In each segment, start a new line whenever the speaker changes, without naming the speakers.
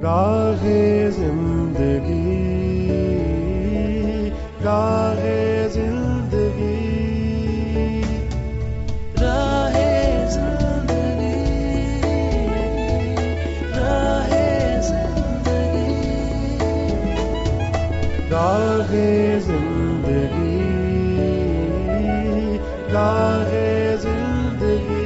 راہ زندگی، راہ زندگی، راہ زندگی، راہ زندگی، راہ زندگی، راہ زندگی۔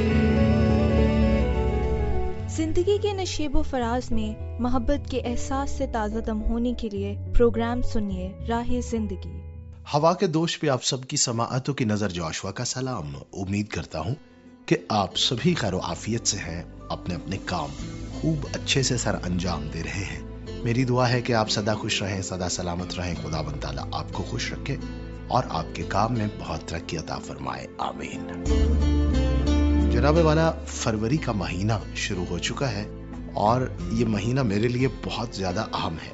زندگی کے نشیب و فراز میں محبت کے احساس سے تازہ دم ہونے کے لیے پروگرام سنیے راہ زندگی۔
ہوا کے دوش پہ آپ سب کی سماعتوں کی نظر جوشوا کا سلام۔ امید کرتا ہوں کہ آپ سبھی خیر و عافیت سے ہیں، اپنے اپنے کام خوب اچھے سے سر انجام دے رہے ہیں۔ میری دعا ہے کہ آپ سدا خوش رہیں، سدا سلامت رہیں، خداوند تعالیٰ آپ کو خوش رکھے اور آپ کے کام میں بہت ترقی عطا فرمائے، آمین۔ جناب والا، فروری کا مہینہ شروع ہو چکا ہے اور یہ مہینہ میرے لیے بہت زیادہ اہم ہے۔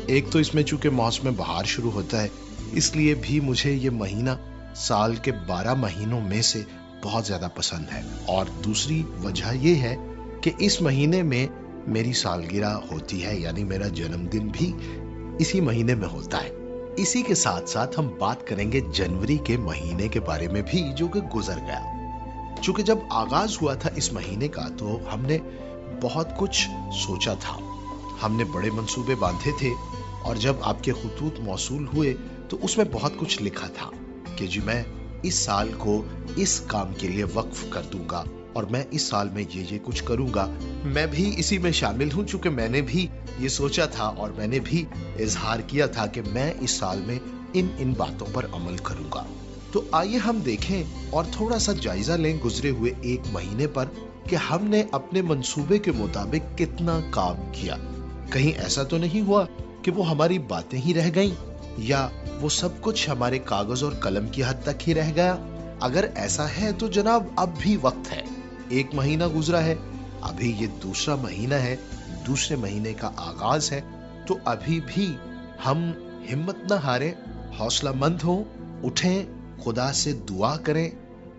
ایک تو اس میں چونکہ موسم بہار شروع ہوتا ہے، اس لیے بھی مجھے یہ مہینہ سال کے 12 مہینوں میں سے بہت زیادہ پسند ہے، اور دوسری وجہ یہ ہے کہ اس مہینے میں میری سالگرہ ہوتی ہے، یعنی میرا جنم دن بھی اسی مہینے میں ہوتا ہے۔ اسی کے ساتھ ساتھ ہم بات کریں گے جنوری کے مہینے کے بارے میں بھی، جو کہ گزر گیا۔ چونکہ جب آغاز ہوا تھا اس مہینے کا تو ہم نے بہت کچھ سوچا تھا، ہم نے بڑے منصوبے باندھے تھے، اور جب آپ کے خطوط موصول ہوئے تو اس میں بہت کچھ لکھا تھا کہ جی میں اس سال کو اس کام کے لیے وقف کر دوں گا، اور میں اس سال میں یہ کچھ کروں گا۔ میں بھی اسی میں شامل ہوں، چونکہ میں نے بھی یہ سوچا تھا اور میں نے بھی اظہار کیا تھا کہ میں اس سال میں ان باتوں پر عمل کروں گا۔ تو آئیے ہم دیکھیں اور تھوڑا سا جائزہ لیں گزرے ہوئے ایک مہینے پر کہ ہم نے اپنے منصوبے کے مطابق کتنا کام کیا۔ کہیں ایسا تو نہیں ہوا کہ وہ ہماری باتیں ہی رہ گئیں، یا وہ سب کچھ ہمارے کاغذ اور قلم کی حد تک ہی رہ گیا؟ اگر ایسا ہے تو جناب اب بھی وقت ہے، ایک مہینہ گزرا ہے، ابھی یہ دوسرا مہینہ ہے، دوسرے مہینے کا آغاز ہے، تو ابھی بھی ہم ہمت نہ ہاریں، حوصلہ مند ہوں، اٹھیں، خدا سے دعا کریں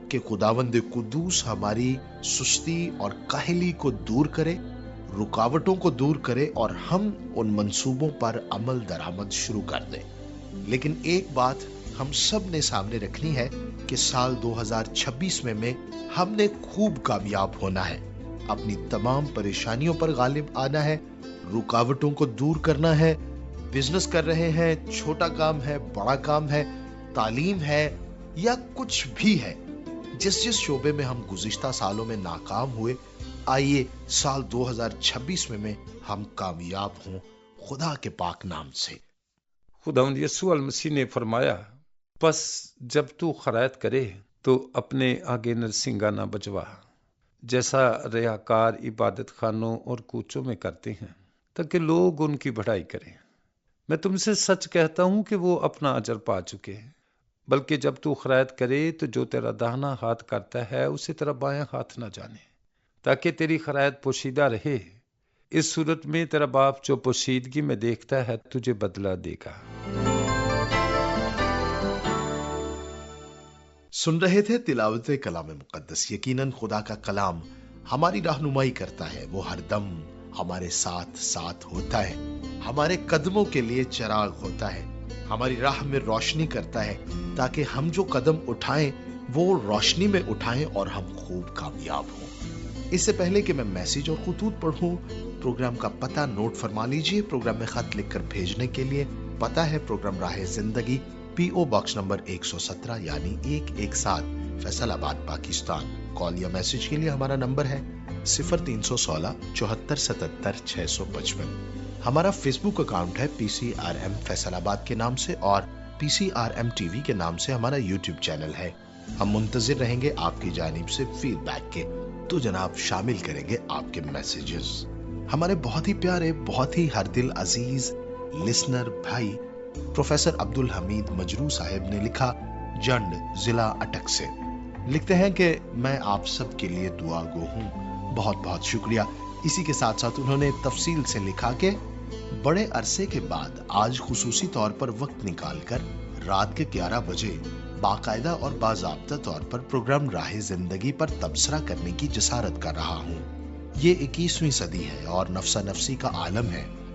کہ خداوند قدوس ہماری سستی اور کاہلی کو دور کرے، رکاوٹوں کو دور کرے، اور ہم ان منصوبوں پر عمل درآمد شروع کر دیں۔ لیکن ایک بات ہم سب نے سامنے رکھنی ہے کہ سال 2026 میں ہم نے خوب کامیاب ہونا ہے، اپنی تمام پریشانیوں پر غالب آنا ہے، رکاوٹوں کو دور کرنا ہے۔ بزنس کر رہے ہیں، چھوٹا کام ہے، بڑا کام ہے، تعلیم ہے یا کچھ بھی ہے، جس شعبے میں ہم گزشتہ سالوں میں ناکام ہوئے، آئیے سال 2026 میں ہم کامیاب ہوں خدا کے پاک نام سے۔
خداوند یسوع المسیح نے فرمایا، پس جب تو خرائط کرے تو اپنے آگے نرسنگا نہ بجوا، جیسا ریاکار عبادت خانوں اور کوچوں میں کرتے ہیں، تاکہ لوگ ان کی بڑائی کریں۔ میں تم سے سچ کہتا ہوں کہ وہ اپنا اجر پا چکے ہیں۔ بلکہ جب تو خرائط کرے تو جو تیرا داہنا ہاتھ کرتا ہے اسے تیرا بایاں ہاتھ نہ جانے، تاکہ تیری خرائط پوشیدہ رہے۔ اس صورت میں تیرا باپ جو پوشیدگی میں دیکھتا ہے تجھے بدلہ دے گا۔
سن رہے تھے تلاوت کلام مقدس۔ یقیناً خدا کا کلام ہماری رہنمائی کرتا ہے، وہ ہر دم ہمارے ساتھ ساتھ ہوتا ہے، ہمارے قدموں کے لیے چراغ ہوتا ہے، ہماری راہ میں روشنی کرتا ہے، تاکہ ہم جو قدم اٹھائیں وہ روشنی میں اٹھائیں اور ہم خوب کامیاب ہوں۔ اس سے پہلے کہ میں میسج اور خطوط پڑھوں، پروگرام کا پتہ نوٹ فرما لیجئے۔ پروگرام میں خط لکھ کر بھیجنے کے لیے پتہ ہے پروگرام راہ زندگی، پی او باکس نمبر 117 یعنی 117 فیصل آباد پاکستان۔ کال یا میسج کے لیے ہمارا نمبر ہے 0316 74 77 655۔ ہمارا فیس بک اکاؤنٹ ہے PCRM فیصل آباد کے نام سے، اور PCRM TV کے نام سے ہمارا یوٹیوب چینل ہے۔ ہم منتظر رہیں گے آپ کی جانب سے فیڈ بیک کے، تو جناب شامل کریں گے آپ کے میسیجز۔ ہمارے بہت ہی پیارے، بہت ہی ہر دل عزیز لسنر بھائی پروفیسر عبدالحمید مجروح صاحب نے لکھا، جنڈ ضلع اٹک سے، لکھتے ہیں کہ میں آپ سب کے لیے دعا گو ہوں۔ بہت بہت شکریہ۔ اسی کے ساتھ ساتھ انہوں نے تفصیل سے لکھا کہ بڑے عرصے کے بعد آج خصوصی طور پر وقت نکال کر رات کے 11 بجے باقاعدہ اور باضابطہ طور پر پروگرام راہ زندگی پر تبصرہ کرنے کی جسارت کر رہا ہوں۔ یہ 21ویں صدی ہے اور نفسا نفسی کا عالم ہے،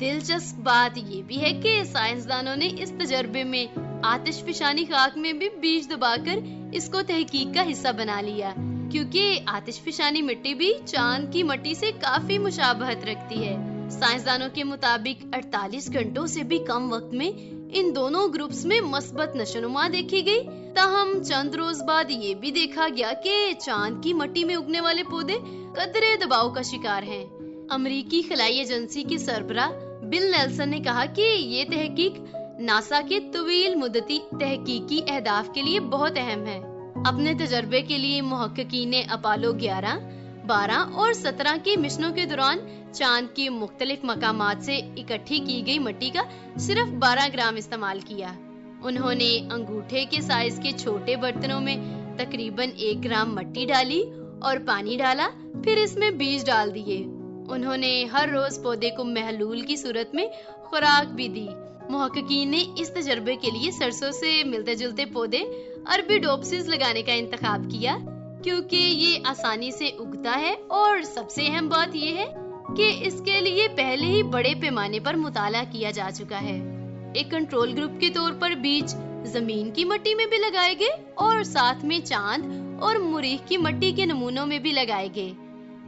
دلچسپ بات یہ بھی ہے کہ سائنسدانوں نے اس تجربے میں آتش فشانی خاک میں بھی بیج دبا کر اس کو تحقیق کا حصہ بنا لیا، کیونکہ آتش فشانی مٹی بھی چاند کی مٹی سے کافی مشابہت رکھتی ہے۔ سائنسدانوں کے مطابق 48 گھنٹوں سے بھی کم وقت میں ان دونوں گروپس میں مثبت نشوونما دیکھی گئی۔ تاہم چند روز بعد یہ بھی دیکھا گیا کہ چاند کی مٹی میں اگنے والے پودے قدرے دباؤ کا شکار ہیں۔ امریکی خلائی ایجنسی کے سربراہ بل نیلسن نے کہا کہ یہ تحقیق ناسا کے طویل مدتی تحقیقی اہداف کے لیے بہت اہم ہے۔ اپنے تجربے کے لیے محققین نے اپولو 11، 12 اور 17 کے مشنوں کے دوران چاند کی مختلف مقامات سے اکٹھی کی گئی مٹی کا صرف 12 گرام استعمال کیا۔ انہوں نے انگوٹھے کے سائز کے چھوٹے برتنوں میں تقریباً 1 گرام مٹی ڈالی اور پانی ڈالا، پھر اس میں بیج ڈال دیے۔ انہوں نے ہر روز پودے کو محلول کی صورت میں خوراک بھی دی۔ محققین نے اس تجربے کے لیے سرسوں سے ملتے جلتے پودے اربیڈوپسس لگانے کا انتخاب کیا، کیونکہ یہ آسانی سے اگتا ہے، اور سب سے اہم بات یہ ہے کہ اس کے لیے پہلے ہی بڑے پیمانے پر مطالعہ کیا جا چکا ہے۔ ایک کنٹرول گروپ کے طور پر بیج زمین کی مٹی میں بھی لگائے گئے اور ساتھ میں چاند اور مریخ کی مٹی کے نمونوں میں بھی لگائے گئے۔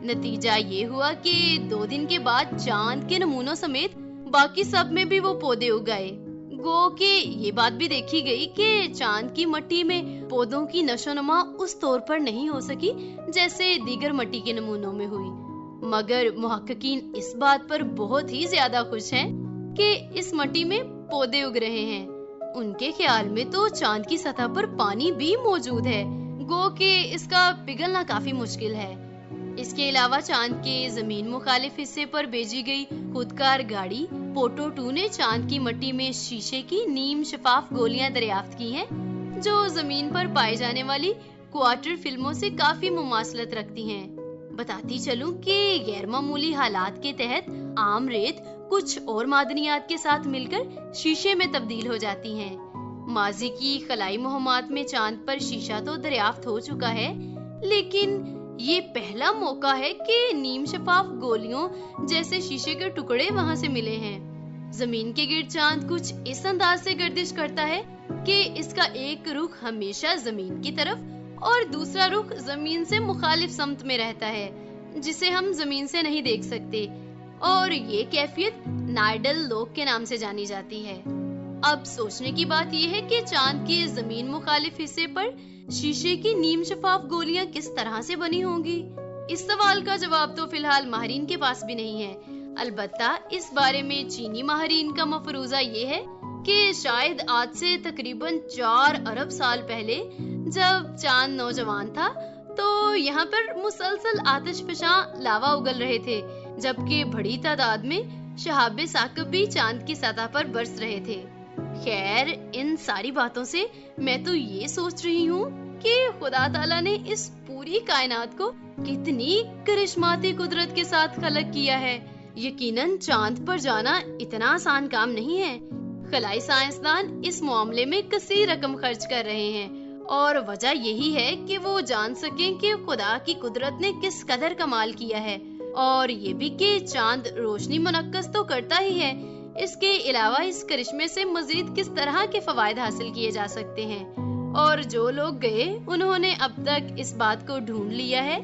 نتیجہ یہ ہوا کہ 2 دن کے بعد چاند کے نمونوں سمیت باقی سب میں بھی وہ پودے اگائے۔ گو کہ یہ بات بھی دیکھی گئی کہ چاند کی مٹی میں پودوں کی نشوونما اس طور پر نہیں ہو سکی جیسے دیگر مٹی کے نمونوں میں ہوئی، مگر محققین اس بات پر بہت ہی زیادہ خوش ہیں کہ اس مٹی میں پودے اگ رہے ہیں۔ ان کے خیال میں تو چاند کی سطح پر پانی بھی موجود ہے، گو کہ اس کا پگھلنا کافی مشکل ہے۔ اس کے علاوہ چاند کے زمین مخالف حصے پر بھیجی گئی خودکار گاڑی پوٹو 2 نے چاند کی مٹی میں شیشے کی نیم شفاف گولیاں دریافت کی ہیں، جو زمین پر پائے جانے والی کوارٹر فلموں سے کافی مماثلت رکھتی ہیں۔ بتاتی چلوں کہ غیر معمولی حالات کے تحت عام ریت کچھ اور معدنیات کے ساتھ مل کر شیشے میں تبدیل ہو جاتی ہیں۔ ماضی کی خلائی مہمات میں چاند پر شیشہ تو دریافت ہو چکا ہے، لیکن یہ پہلا موقع ہے کہ نیم شفاف گولیوں جیسے شیشے کے ٹکڑے وہاں سے ملے ہیں۔ زمین کے گرد چاند کچھ اس انداز سے گردش کرتا ہے کہ اس کا ایک رخ ہمیشہ زمین کی طرف اور دوسرا رخ زمین سے مخالف سمت میں رہتا ہے، جسے ہم زمین سے نہیں دیکھ سکتے، اور یہ کیفیت نائڈل لوک کے نام سے جانی جاتی ہے۔ اب سوچنے کی بات یہ ہے کہ چاند کے زمین مخالف حصے پر شیشے کی نیم شفاف گولیاں کس طرح سے بنی ہوں گی؟ اس سوال کا جواب تو فی الحال ماہرین کے پاس بھی نہیں ہے۔ البتہ اس بارے میں چینی ماہرین کا مفروضہ یہ ہے کہ شاید آج سے تقریباً 4 ارب سال پہلے جب چاند نوجوان تھا تو یہاں پر مسلسل آتش فشاں لاوا اگل رہے تھے، جبکہ بڑی تعداد میں شہاب ثاقب بھی چاند کی سطح پر برس رہے تھے۔ خیر، ان ساری باتوں سے میں تو یہ سوچ رہی ہوں کہ خدا تعالیٰ نے اس پوری کائنات کو کتنی کرشماتی قدرت کے ساتھ خلق کیا ہے۔ یقیناً چاند پر جانا اتنا آسان کام نہیں ہے۔ خلائی سائنسدان اس معاملے میں کثیر رقم خرچ کر رہے ہیں، اور وجہ یہی ہے کہ وہ جان سکیں کہ خدا کی قدرت نے کس قدر کمال کیا ہے، اور یہ بھی کہ چاند روشنی منعکس تو کرتا ہی ہے، اس کے علاوہ اس کرشمے سے مزید کس طرح کے فوائد حاصل کیے جا سکتے ہیں۔ اور جو لوگ گئے انہوں نے اب تک اس بات کو ڈھونڈ لیا ہے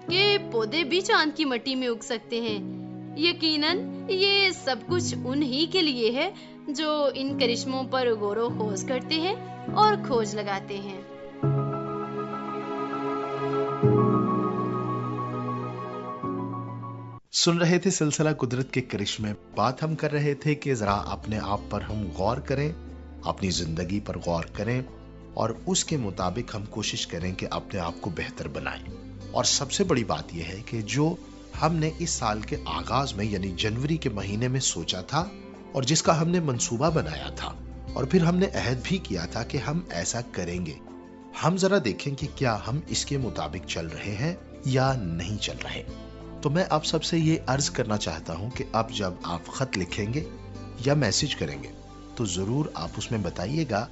کہ پودے بھی چاند کی مٹی میں اگ سکتے ہیں۔ یقیناً یہ سب کچھ انہی کے لیے ہے جو ان کرشموں پر غور و خوض کرتے ہیں اور کھوج لگاتے ہیں۔
سن رہے تھے سلسلہ قدرت کے کرشمے۔ بات ہم کر رہے تھے کہ ذرا اپنے آپ پر ہم غور کریں، اپنی زندگی پر غور کریں، اور اس کے مطابق ہم کوشش کریں کہ اپنے آپ کو بہتر بنائیں۔ اور سب سے بڑی بات یہ ہے کہ جو ہم نے اس سال کے آغاز میں یعنی جنوری کے مہینے میں سوچا تھا اور جس کا ہم نے منصوبہ بنایا تھا اور پھر ہم نے عہد بھی کیا تھا کہ ہم ایسا کریں گے، ہم ذرا دیکھیں کہ کیا ہم اس کے مطابق چل رہے ہیں یا نہیں چل رہے۔ تو میں آپ سب سے یہ عرض کرنا چاہتا ہوں کہ اب جب آپ خط لکھیں گے یا میسج کریں گے تو ضرور آپ اس میں بتائیے گا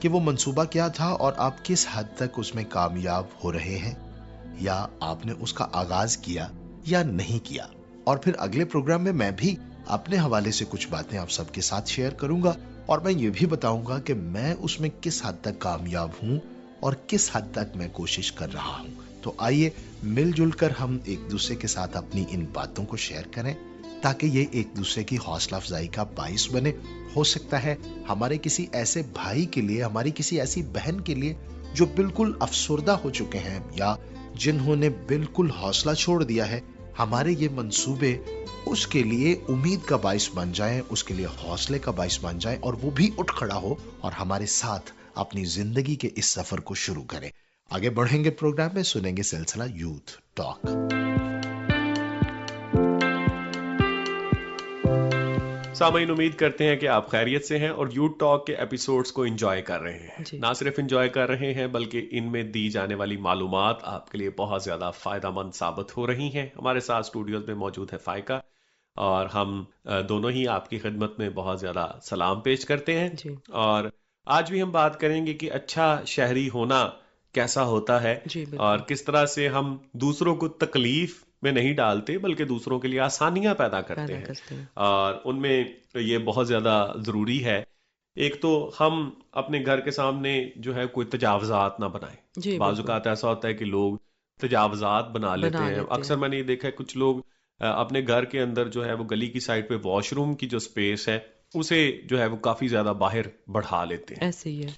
کہ وہ منصوبہ کیا تھا اور آپ کس حد تک اس میں کامیاب ہو رہے ہیں، یا آپ نے اس کا آغاز کیا یا نہیں کیا۔ اور پھر اگلے پروگرام میں بھی اپنے حوالے سے کچھ باتیں آپ سب کے ساتھ شیئر کروں گا اور میں یہ بھی بتاؤں گا کہ میں اس میں کس حد تک کامیاب ہوں اور کس حد تک میں کوشش کر رہا ہوں. تو آئیے مل جل کر ہم ایک دوسرے کے ساتھ اپنی ان باتوں کو شیئر کریں تاکہ یہ ایک دوسرے کی حوصلہ افزائی کا باعث بنے. ہو سکتا ہے ہمارے کسی ایسے بھائی کے لیے, ہماری کسی ایسی بہن کے لیے جو بالکل افسردہ ہو چکے ہیں یا جنہوں نے بالکل حوصلہ چھوڑ دیا ہے, ہمارے یہ منصوبے اس کے لیے امید کا باعث بن جائیں, اس کے لیے حوصلے کا باعث بن جائیں اور وہ بھی اٹھ کھڑا ہو اور ہمارے ساتھ اپنی زندگی کے اس سفر کو شروع کرے. آگے بڑھیں گے پروگرام میں, سنیں گے سلسلہ یوتھ ٹاک.
سامعین, امید کرتے ہیں کہ آپ خیریت سے ہیں اور یوتھ ٹاک کے ایپیسوڈز کو انجوائے کر رہے ہیں. نہ صرف انجوائے کر رہے ہیں بلکہ ان میں دی جانے والی معلومات آپ کے لیے بہت زیادہ فائدہ مند ثابت ہو رہی ہیں. ہمارے ساتھ اسٹوڈیوز میں موجود ہے فائقہ اور ہم دونوں ہی آپ کی خدمت میں بہت زیادہ سلام پیش کرتے ہیں. اور آج بھی ہم بات کریں گے کہ اچھا شہری ہونا کیسا ہوتا ہے اور کس طرح سے ہم دوسروں کو تکلیف میں نہیں ڈالتے بلکہ دوسروں کے لیے آسانیاں پیدا کرتے ہیں. اور ان میں یہ بہت زیادہ ضروری ہے. ایک تو ہم اپنے گھر کے سامنے جو ہے کوئی تجاوزات نہ بنائیں. بعض اوقات ایسا ہوتا ہے کہ لوگ تجاوزات بنا لیتے ہیں. اکثر میں نے یہ دیکھا ہے کچھ لوگ اپنے گھر کے اندر جو ہے وہ گلی کی سائڈ پہ واش روم کی جو سپیس ہے اسے جو ہے وہ کافی زیادہ باہر بڑھا لیتے ہیں.
ایسے ہی ہے.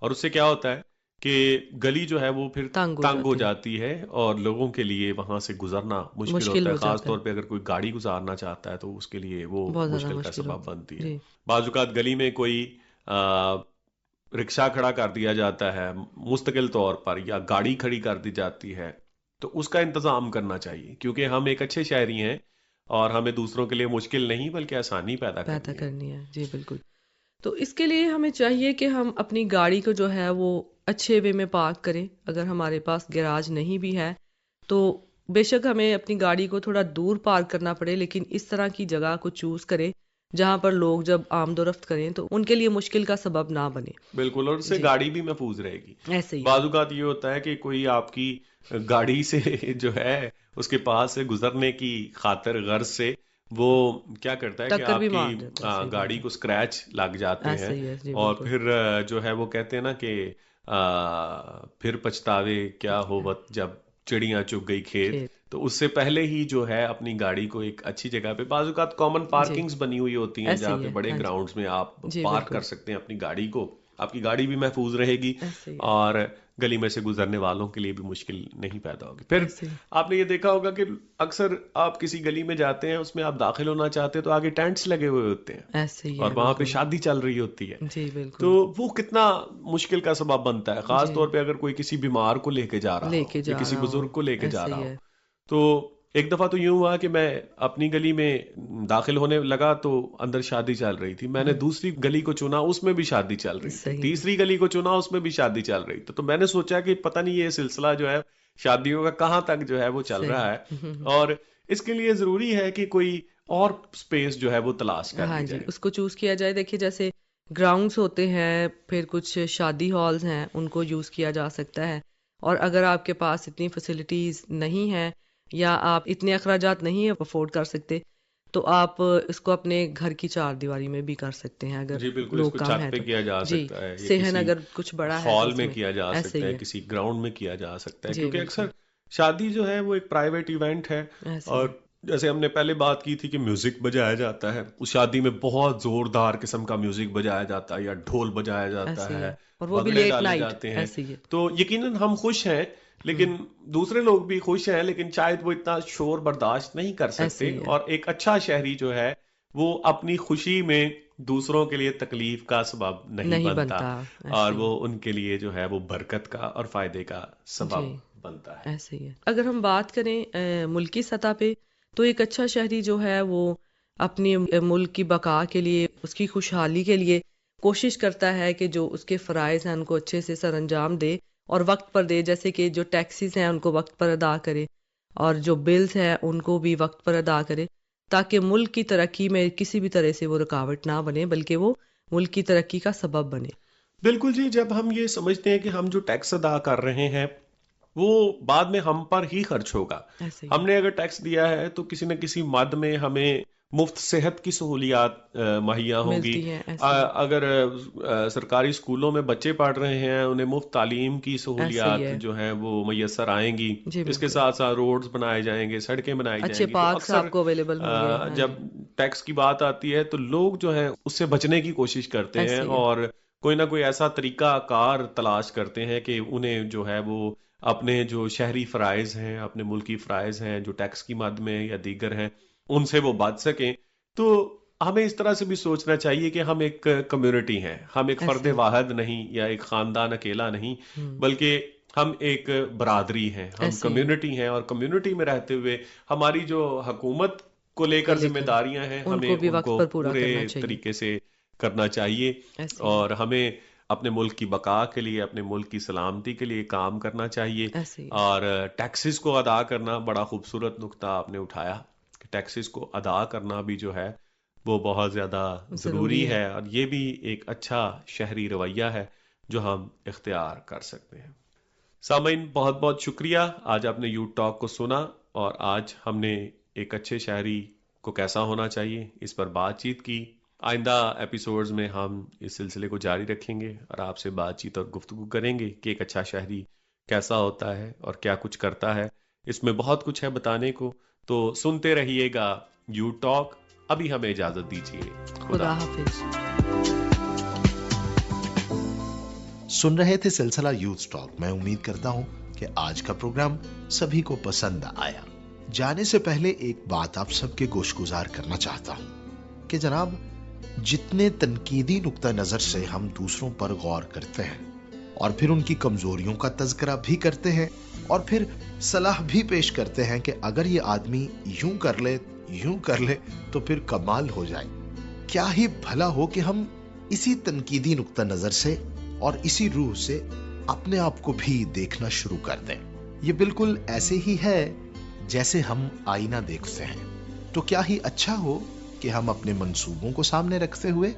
اور اس سے کیا ہوتا ہے کہ گلی جو ہے وہ پھر تنگ ہو جاتی ہے اور لوگوں کے لیے وہاں سے گزرنا مشکل ہوتا ہے. خاص طور پہ اگر کوئی گاڑی گزارنا چاہتا ہے تو اس کے لیے وہ مشکل کا سبب بنتی ہے. بعض اوقات گلی میں کوئی رکشہ کھڑا کر دیا جاتا ہے مستقل طور پر یا گاڑی کھڑی کر دی جاتی ہے تو اس کا انتظام کرنا چاہیے کیونکہ ہم ایک اچھے شہری ہیں اور ہمیں دوسروں کے لیے مشکل نہیں بلکہ آسانی پیدا کرنی ہے.
جی بالکل. تو اس کے لیے ہمیں چاہیے کہ ہم اپنی گاڑی کو جو ہے وہ اچھے وے میں پارک کریں. اگر ہمارے پاس گیراج نہیں بھی ہے تو بے شک ہمیں اپنی گاڑی کو تھوڑا دور پارک کرنا پڑے لیکن اس طرح کی جگہ کو چوز کریں جہاں پر لوگ جب آمد و رفت کریں تو ان کے لیے مشکل کا سبب نہ بنے.
بالکل. اور اس سے گاڑی بھی محفوظ رہے گی.
ایسے ہی
بعض اوقات یہ ہوتا ہے کہ کوئی آپ کی گاڑی سے جو ہے اس کے پاس سے گزرنے کی خاطر غرض سے وہ کیا کرتا ہے کہ آپ کی گاڑی کو اسکریچ لگ جاتے ہیں اور پھر جو ہے وہ کہتے ہیں نا کہ پھر پچھتاوے کیا ہوت جب چڑیاں چگ گئی کھیت. تو اس سے پہلے ہی جو ہے اپنی گاڑی کو ایک اچھی جگہ پہ, بعض اوقات کامن پارکنگز بنی ہوئی ہوتی ہیں جہاں پہ بڑے گراؤنڈز میں آپ پارک کر سکتے ہیں اپنی گاڑی کو. آپ کی گاڑی بھی محفوظ رہے گی اور گلی میں سے گزرنے والوں کے لیے بھی مشکل نہیں پیدا ہوگی. پھر آپ نے یہ دیکھا ہوگا کہ اکثر آپ کسی گلی میں جاتے ہیں اس میں آپ داخل ہونا چاہتے ہیں تو آگے ٹینٹس لگے ہوئے ہوتے ہیں اور وہاں پہ شادی چل رہی ہوتی ہے. تو وہ کتنا مشکل کا سبب بنتا ہے خاص طور پہ اگر کوئی کسی بیمار کو لے کے جا رہا ہو یا کسی بزرگ کو لے کے جا رہا ہو. تو ایک دفعہ تو یوں ہوا کہ میں اپنی گلی میں داخل ہونے لگا تو اندر شادی چل رہی تھی. میں نے دوسری گلی کو چنا, اس میں بھی شادی چل رہی تھی. تیسری گلی کو چنا, اس میں بھی شادی چل رہی تھی. تو میں نے سوچا کہ پتہ نہیں یہ سلسلہ جو ہے شادیوں کا کہاں تک جو ہے وہ چل رہا ہے اور اس کے لیے ضروری ہے کہ کوئی اور سپیس جو ہے وہ تلاش کر لی جائے,
اس کو چوز کیا جائے. دیکھیے جیسے گراؤنڈز ہوتے ہیں, پھر کچھ شادی ہالز ہیں, ان کو یوز کیا جا سکتا ہے. اور اگر آپ کے پاس اتنی فیسلٹیز نہیں ہیں یا آپ اتنے اخراجات نہیں افورڈ کر سکتے تو آپ اس کو اپنے گھر کی چار دیواری میں بھی کر سکتے ہیں. اگر
لوگ کام ہے تو کیا جا سکتا ہے,
صحن اگر کچھ بڑا ہے
ہال میں کیا جا سکتا ہے, کسی گراؤنڈ میں کیا جا سکتا ہے کیونکہ اکثر شادی جو ہے وہ ایک پرائیویٹ ایونٹ ہے. اور جیسے ہم نے پہلے بات کی تھی کہ میوزک بجایا جاتا ہے, اس شادی میں بہت زوردار قسم کا میوزک بجایا جاتا ہے یا ڈھول بجایا جاتا ہے
اور وہ بھی لیٹ نائٹ
ہیں. تو یقیناً ہم خوش ہیں لیکن دوسرے لوگ بھی خوش ہیں لیکن شاید وہ اتنا شور برداشت نہیں کر سکتے. اور ایک اچھا شہری جو ہے وہ اپنی خوشی میں دوسروں کے لیے تکلیف کا سبب نہیں بنتا اور وہ ان کے لیے جو ہے وہ برکت کا اور فائدے کا سبب بنتا ہے.
ایسے ہی ہے. اگر ہم بات کریں ملکی سطح پہ تو ایک اچھا شہری جو ہے وہ اپنی ملک کی بقا کے لیے, اس کی خوشحالی کے لیے کوشش کرتا ہے کہ جو اس کے فرائض ہیں ان کو اچھے سے سر انجام دے اور وقت پر دے. جیسے کہ جو ٹیکسیز ہیں ان کو وقت پر ادا کرے اور جو بلز ہیں ان کو بھی وقت پر ادا کرے تاکہ ملک کی ترقی میں کسی بھی طرح سے وہ رکاوٹ نہ بنے بلکہ وہ ملک کی ترقی کا سبب بنے.
بالکل جی. جب ہم یہ سمجھتے ہیں کہ ہم جو ٹیکس ادا کر رہے ہیں وہ بعد میں ہم پر ہی خرچ ہوگا. ہم نے اگر ٹیکس دیا ہے تو کسی نہ کسی مد میں ہمیں مفت صحت کی سہولیات مہیا ہوں گی. اگر سرکاری اسکولوں میں بچے پڑھ رہے ہیں انہیں مفت تعلیم کی سہولیات جو ہیں وہ میسر آئیں گی. اس کے ساتھ ساتھ روڈز بنائے جائیں گے, سڑکیں بنائی جائیں گی. اکثر جب ٹیکس کی بات آتی ہے تو لوگ جو ہیں اس سے بچنے کی کوشش کرتے ہیں اور کوئی نہ کوئی ایسا طریقہ کار تلاش کرتے ہیں کہ انہیں جو ہے وہ اپنے جو شہری فرائض ہیں, اپنے ملکی فرائض ہیں جو ٹیکس کی مد میں یا دیگر ہیں, ان سے وہ بچ سکیں. تو ہمیں اس طرح سے بھی سوچنا چاہیے کہ ہم ایک کمیونٹی ہیں, ہم ایک فرد واحد نہیں یا ایک خاندان اکیلا نہیں, بلکہ ہم ایک برادری ہیں, ہم کمیونٹی ہیں. اور کمیونٹی میں رہتے ہوئے ہماری جو حکومت کو لے کر ذمہ داریاں ہیں ہمیں ان کو پورے طریقے سے کرنا چاہیے, اور ہمیں اپنے ملک کی بقا کے لیے, اپنے ملک کی سلامتی کے لیے کام کرنا چاہیے. اور ٹیکسز کو ادا کرنا, بڑا خوبصورت نقطہ آپ نے اٹھایا کہ ٹیکسز کو ادا کرنا بھی جو ہے وہ بہت زیادہ ضروری ہے, اور یہ بھی ایک اچھا شہری رویہ ہے جو ہم اختیار کر سکتے ہیں. سامعین, بہت بہت شکریہ, آج آپ نے یوتھ ٹاک کو سنا اور آج ہم نے ایک اچھے شہری کو کیسا ہونا چاہیے اس پر بات چیت کی. آئندہ ایپیسوڈز میں ہم اس سلسلے کو جاری رکھیں گے اور آپ سے بات چیت اور گفتگو کریں گے کہ ایک اچھا شہری کیسا ہوتا ہے اور کیا کچھ کرتا ہے. اس میں بہت کچھ ہے بتانے کو, تو سنتے رہیے گا یوتھ ٹاک. ابھی ہمیں اجازت دیجیے, خدا حافظ.
سن رہے تھے سلسلہ یوتھ ٹاک. میں امید کرتا ہوں کہ آج کا پروگرام سبھی کو پسند آیا. جانے سے پہلے ایک بات آپ سب کے گوش گزار کرنا چاہتا ہوں کہ جناب, جتنے تنقیدی نقطہ نظر سے ہم دوسروں پر غور کرتے ہیں اور پھر ان کی کمزوریوں کا تذکرہ بھی کرتے ہیں اور پھر صلاح بھی پیش کرتے ہیں کہ اگر یہ آدمی یوں کر لے تو پھر کمال ہو جائے, کیا ہی بھلا ہو کہ ہم اسی تنقیدی نقطہ نظر سے اور اسی روح سے اپنے آپ کو بھی دیکھنا شروع کر دیں. یہ بالکل ایسے ہی ہے جیسے ہم آئینہ دیکھتے ہیں. تو کیا ہی اچھا ہو کہ ہم اپنے منصوبوں کو سامنے رکھتے ہوئے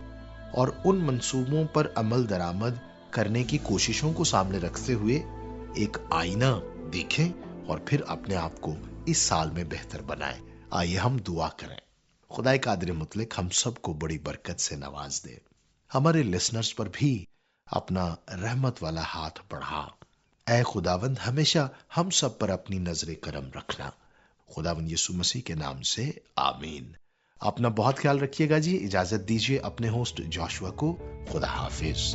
اور ان منصوبوں پر عمل درآمد کرنے کی کوششوں کو سامنے رکھتے ہوئے ایک آئینہ دیکھیں اور پھر اپنے آپ کو اس سال میں بہتر بنائیں. آئیے ہم دعا کریں. خدائے قادر مطلق ہم سب کو بڑی برکت سے نواز دے. ہمارے لسنرز پر بھی اپنا رحمت والا ہاتھ بڑھا. اے خداوند, ہمیشہ ہم سب پر اپنی نظر کرم رکھنا. خداوند یسوع مسیح کے نام سے آمین. اپنا بہت خیال رکھیے گا جی. اجازت دیجیے اپنے ہوسٹ جاشوا کو. خدا حافظ.